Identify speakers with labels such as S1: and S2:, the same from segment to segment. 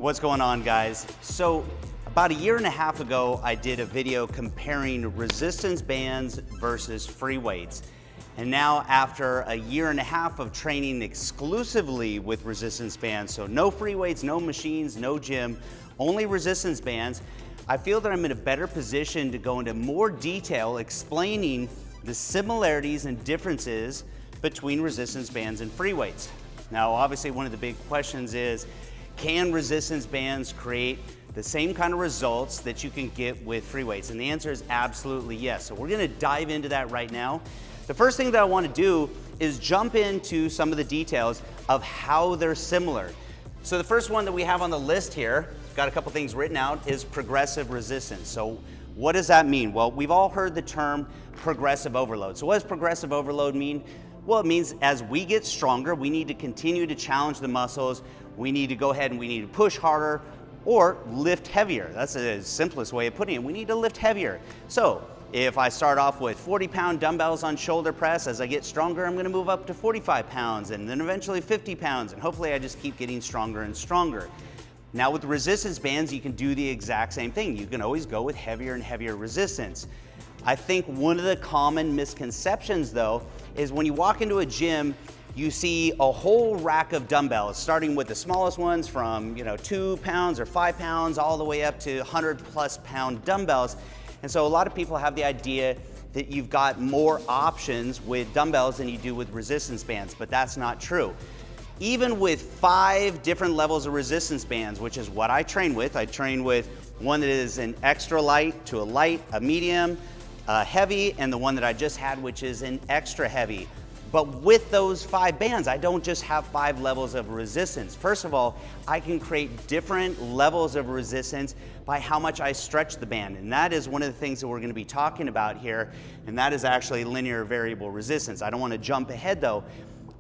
S1: What's going on, guys? So about a year and a half ago, I did a video comparing resistance bands versus free weights. And now after a year and a half of training exclusively with resistance bands, so no free weights, no machines, no gym, only resistance bands, I feel that I'm in a better position to go into more detail explaining the similarities and differences between resistance bands and free weights. Now, obviously one of the big questions is, can resistance bands create the same kind of results that you can get with free weights? And the answer is absolutely yes. So we're gonna dive into that right now. The first thing that I wanna do is jump into some of the details of how they're similar. So the first one that we have on the list here, got a couple things written out, is progressive resistance. So what does that mean? Well, we've all heard the term progressive overload. So what does progressive overload mean? Well, it means as we get stronger, we need to continue to challenge the muscles. We need to go ahead and we need to push harder or lift heavier. That's the simplest way of putting it. We need to lift heavier. So if I start off with 40-pound dumbbells on shoulder press, as I get stronger, I'm gonna move up to 45 pounds and then eventually 50 pounds. And hopefully I just keep getting stronger and stronger. Now with resistance bands, you can do the exact same thing. You can always go with heavier and heavier resistance. I think one of the common misconceptions though, is when you walk into a gym, you see a whole rack of dumbbells, starting with the smallest ones from 2 pounds or 5 pounds all the way up to 100+ pound dumbbells. And so a lot of people have the idea that you've got more options with dumbbells than you do with resistance bands, but that's not true. Even with 5 different levels of resistance bands, which is what I train with one that is an extra light to a light, a medium, a heavy, and the one that I just had, which is an extra heavy. But with those 5 bands, I don't just have 5 levels of resistance. First of all, I can create different levels of resistance by how much I stretch the band. And that is one of the things that we're gonna be talking about here, and that is actually linear variable resistance. I don't wanna jump ahead though,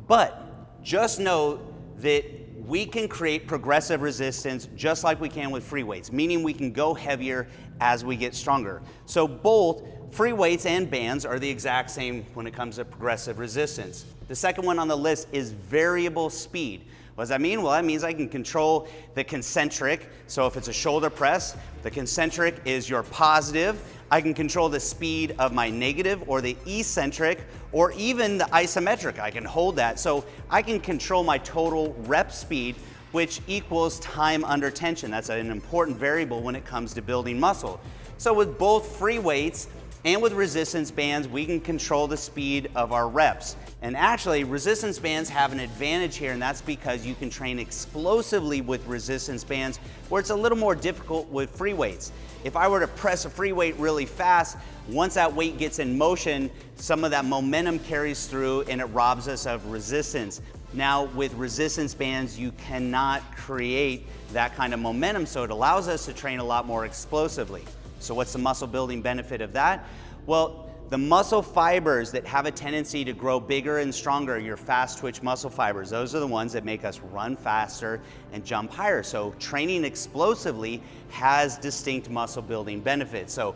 S1: but just know that we can create progressive resistance just like we can with free weights, meaning we can go heavier as we get stronger. So both free weights and bands are the exact same when it comes to progressive resistance. The second one on the list is variable speed. What does that mean? Well, that means I can control the concentric. So if it's a shoulder press, the concentric is your positive. I can control the speed of my negative or the eccentric or even the isometric. I can hold that. So I can control my total rep speed, which equals time under tension. That's an important variable when it comes to building muscle. So with both free weights and with resistance bands, we can control the speed of our reps. And actually, resistance bands have an advantage here, and that's because you can train explosively with resistance bands, where it's a little more difficult with free weights. If I were to press a free weight really fast, once that weight gets in motion, some of that momentum carries through and it robs us of resistance. Now, with resistance bands, you cannot create that kind of momentum, so it allows us to train a lot more explosively. So what's the muscle building benefit of that? Well, the muscle fibers that have a tendency to grow bigger and stronger, your fast twitch muscle fibers, those are the ones that make us run faster and jump higher. So training explosively has distinct muscle building benefits. So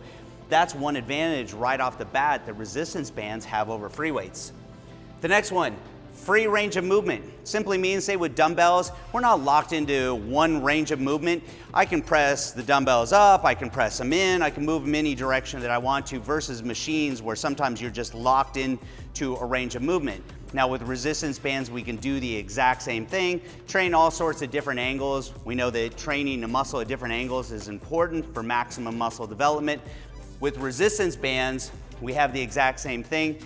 S1: that's one advantage right off the bat that resistance bands have over free weights. The next one, free range of movement. Simply means, say with dumbbells, we're not locked into one range of movement. I can press the dumbbells up, I can press them in, I can move them any direction that I want to, versus machines where sometimes you're just locked into a range of movement. Now with resistance bands, we can do the exact same thing, train all sorts of different angles. We know that training a muscle at different angles is important for maximum muscle development. With resistance bands, we have the exact same thing,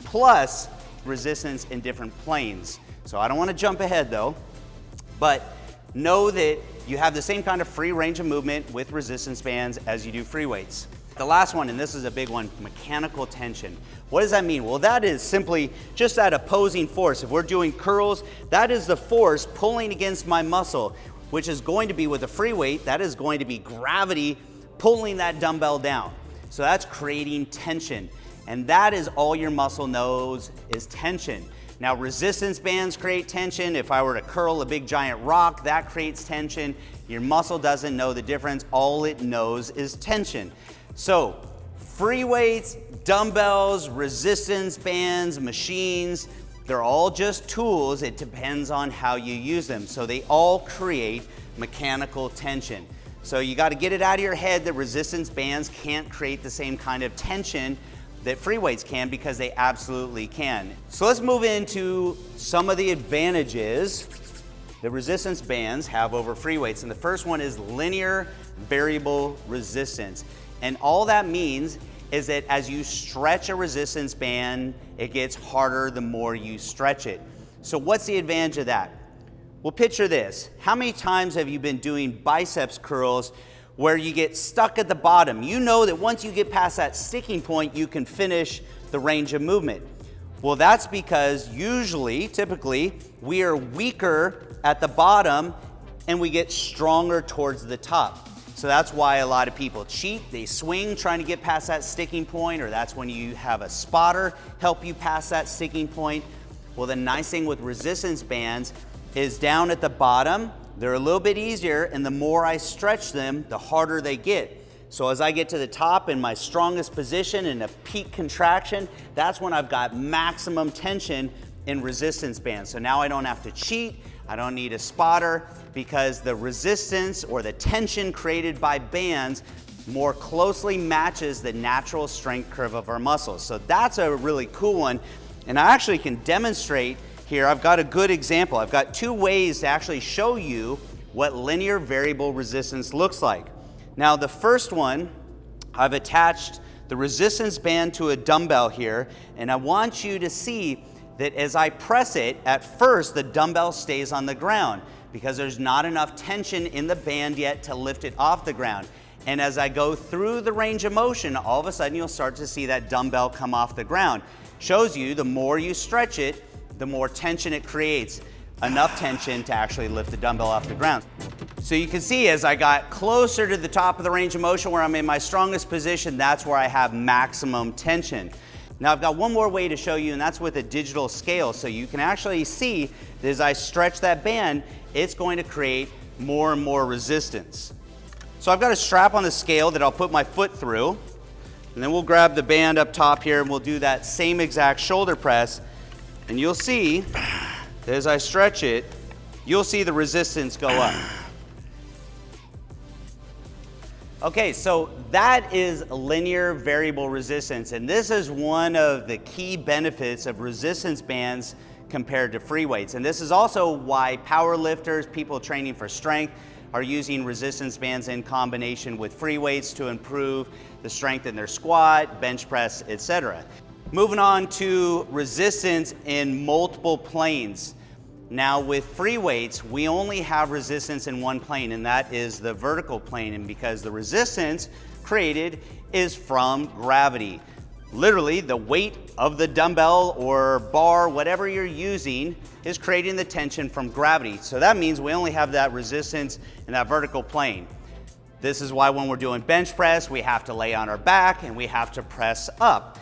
S1: plus resistance in different planes. So I don't want to jump ahead though, but know that you have the same kind of free range of movement with resistance bands as you do free weights. The last one, and this is a big one, mechanical tension. What does that mean? Well, that is simply just that opposing force. If we're doing curls, that is the force pulling against my muscle, which is going to be with a free weight, that is going to be gravity pulling that dumbbell down. So that's creating tension. And that is all your muscle knows is tension. Now resistance bands create tension. If I were to curl a big giant rock, that creates tension. Your muscle doesn't know the difference. All it knows is tension. So free weights, dumbbells, resistance bands, machines, they're all just tools. It depends on how you use them. So they all create mechanical tension. So you got to get it out of your head that resistance bands can't create the same kind of tension that free weights can, because they absolutely can. So let's move into some of the advantages that resistance bands have over free weights. And the first one is linear variable resistance. And all that means is that as you stretch a resistance band, it gets harder the more you stretch it. So what's the advantage of that? Well, picture this. How many times have you been doing biceps curls where you get stuck at the bottom? You know that once you get past that sticking point, you can finish the range of movement. Well, that's because typically, we are weaker at the bottom and we get stronger towards the top. So that's why a lot of people cheat. They swing trying to get past that sticking point, or that's when you have a spotter help you pass that sticking point. Well, the nice thing with resistance bands is down at the bottom, they're a little bit easier, and the more I stretch them, the harder they get. So as I get to the top in my strongest position in a peak contraction, that's when I've got maximum tension in resistance bands. So now I don't have to cheat, I don't need a spotter, because the resistance or the tension created by bands more closely matches the natural strength curve of our muscles. So that's a really cool one, and I actually can demonstrate here. I've got a good example. I've got two ways to actually show you what linear variable resistance looks like. Now, the first one, I've attached the resistance band to a dumbbell here, and I want you to see that as I press it, at first the dumbbell stays on the ground because there's not enough tension in the band yet to lift it off the ground. And as I go through the range of motion, all of a sudden you'll start to see that dumbbell come off the ground. Shows you the more you stretch it, the more tension it creates, enough tension to actually lift the dumbbell off the ground. So you can see as I got closer to the top of the range of motion where I'm in my strongest position, that's where I have maximum tension. Now I've got one more way to show you, and that's with a digital scale. So you can actually see that as I stretch that band, it's going to create more and more resistance. So I've got a strap on the scale that I'll put my foot through, and then we'll grab the band up top here and we'll do that same exact shoulder press. And you'll see that as I stretch it, you'll see the resistance go up. Okay, so that is linear variable resistance, and this is one of the key benefits of resistance bands compared to free weights. And this is also why power lifters, people training for strength, are using resistance bands in combination with free weights to improve the strength in their squat, bench press, etc. Moving on to resistance in multiple planes. Now with free weights, we only have resistance in one plane, and that is the vertical plane. And because the resistance created is from gravity. Literally, the weight of the dumbbell or bar, whatever you're using, is creating the tension from gravity. So that means we only have that resistance in that vertical plane. This is why when we're doing bench press, we have to lay on our back and we have to press up.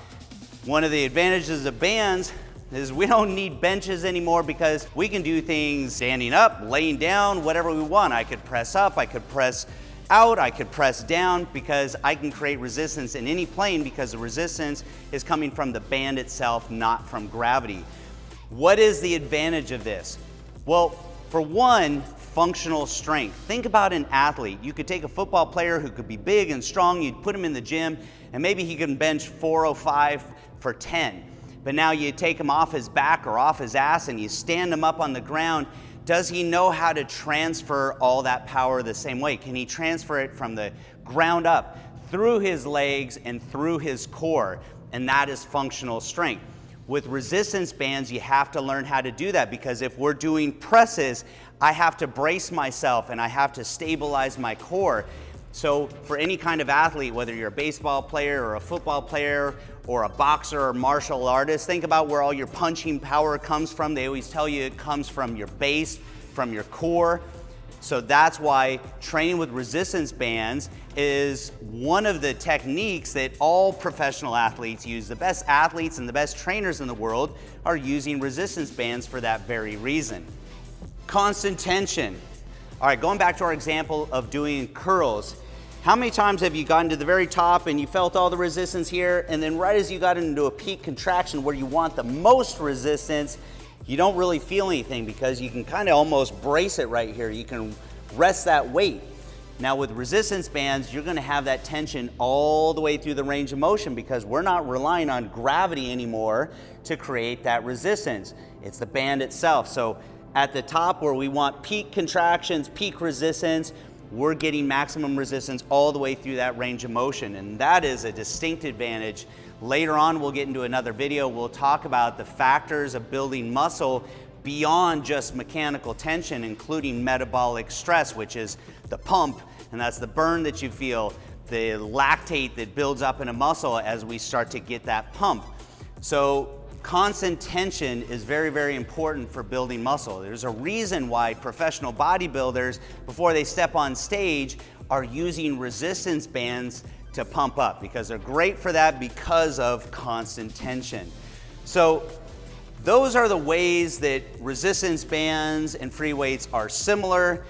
S1: One of the advantages of bands is we don't need benches anymore because we can do things standing up, laying down, whatever we want. I could press up, I could press out, I could press down, because I can create resistance in any plane because the resistance is coming from the band itself, not from gravity. What is the advantage of this? Well, for one, functional strength. Think about an athlete. You could take a football player who could be big and strong, you'd put him in the gym, and maybe he can bench 405 for 10. But now you take him off his back or off his ass and you stand him up on the ground. Does he know how to transfer all that power the same way? Can he transfer it from the ground up through his legs and through his core? And that is functional strength. With resistance bands, you have to learn how to do that, because if we're doing presses, I have to brace myself and I have to stabilize my core. So for any kind of athlete, whether you're a baseball player or a football player or a boxer or martial artist, think about where all your punching power comes from. They always tell you it comes from your base, from your core. So that's why training with resistance bands is one of the techniques that all professional athletes use. The best athletes and the best trainers in the world are using resistance bands for that very reason. Constant tension. All right, going back to our example of doing curls. How many times have you gotten to the very top and you felt all the resistance here, and then right as you got into a peak contraction where you want the most resistance, you don't really feel anything because you can kind of almost brace it right here. You can rest that weight. Now with resistance bands, you're gonna have that tension all the way through the range of motion because we're not relying on gravity anymore to create that resistance. It's the band itself. So at the top where we want peak contractions, peak resistance, we're getting maximum resistance all the way through that range of motion, and that is a distinct advantage. Later on, we'll get into another video, we'll talk about the factors of building muscle beyond just mechanical tension, including metabolic stress, which is the pump, and that's the burn that you feel, the lactate that builds up in a muscle as we start to get that pump. So constant tension is very, very important for building muscle. There's a reason why professional bodybuilders, before they step on stage, are using resistance bands to pump up, because they're great for that because of constant tension. So those are the ways that resistance bands and free weights are similar.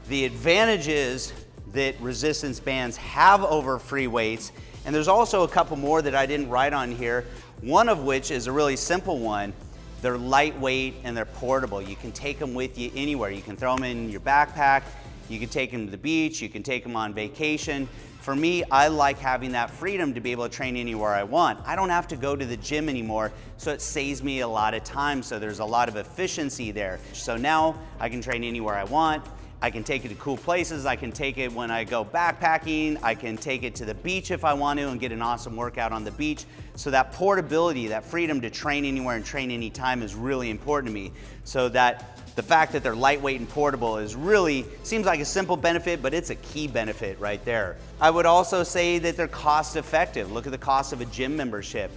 S1: The advantages that resistance bands have over free weights, and there's also a couple more that I didn't write on here, one of which is a really simple one. They're lightweight and they're portable. You can take them with you anywhere. You can throw them in your backpack, you can take them to the beach, you can take them on vacation. For me, I like having that freedom to be able to train anywhere I want. I don't have to go to the gym anymore, so it saves me a lot of time, so there's a lot of efficiency there. So now I can train anywhere I want. I can take it to cool places. I can take it when I go backpacking. I can take it to the beach if I want to and get an awesome workout on the beach. So that portability, that freedom to train anywhere and train anytime is really important to me. So that the fact that they're lightweight and portable is really, seems like a simple benefit, but it's a key benefit right there. I would also say that they're cost effective. Look at the cost of a gym membership.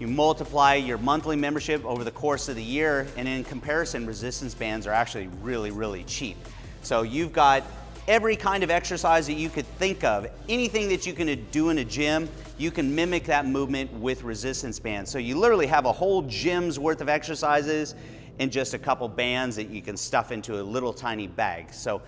S1: You multiply your monthly membership over the course of the year, and in comparison, resistance bands are actually really, really cheap. So you've got every kind of exercise that you could think of. Anything that you can do in a gym, you can mimic that movement with resistance bands. So you literally have a whole gym's worth of exercises in just a couple bands that you can stuff into a little tiny bag. So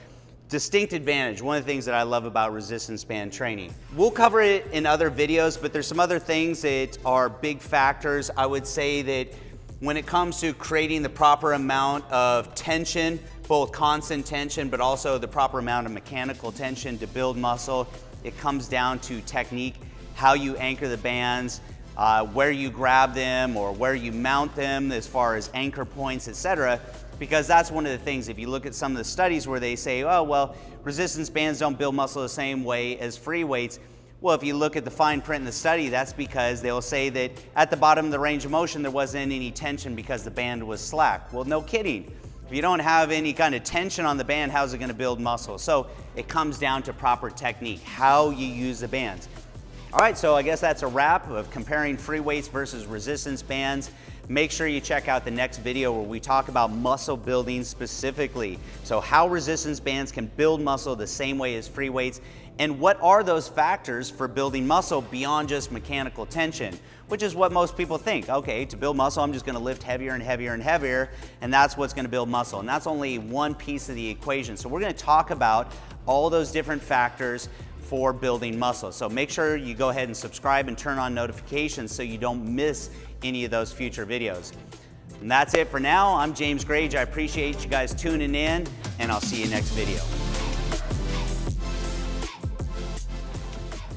S1: distinct advantage, one of the things that I love about resistance band training. We'll cover it in other videos, but there's some other things that are big factors. I would say that when it comes to creating the proper amount of tension, both constant tension, but also the proper amount of mechanical tension to build muscle, it comes down to technique, how you anchor the bands, where you grab them or where you mount them as far as anchor points, etc. Because that's one of the things, if you look at some of the studies where they say, oh, well, resistance bands don't build muscle the same way as free weights. Well, if you look at the fine print in the study, that's because they'll say that at the bottom of the range of motion, there wasn't any tension because the band was slack. Well, no kidding. If you don't have any kind of tension on the band, how's it going to build muscle? So it comes down to proper technique, how you use the bands. All right, so I guess that's a wrap of comparing free weights versus resistance bands. Make sure you check out the next video where we talk about muscle building specifically. So how resistance bands can build muscle the same way as free weights, and what are those factors for building muscle beyond just mechanical tension, which is what most people think. Okay, to build muscle, I'm just gonna lift heavier and heavier and heavier, and that's what's gonna build muscle. And that's only one piece of the equation. So we're gonna talk about all those different factors for building muscle. So make sure you go ahead and subscribe and turn on notifications so you don't miss any of those future videos. And that's it for now. I'm James Grage. I appreciate you guys tuning in, and I'll see you next video.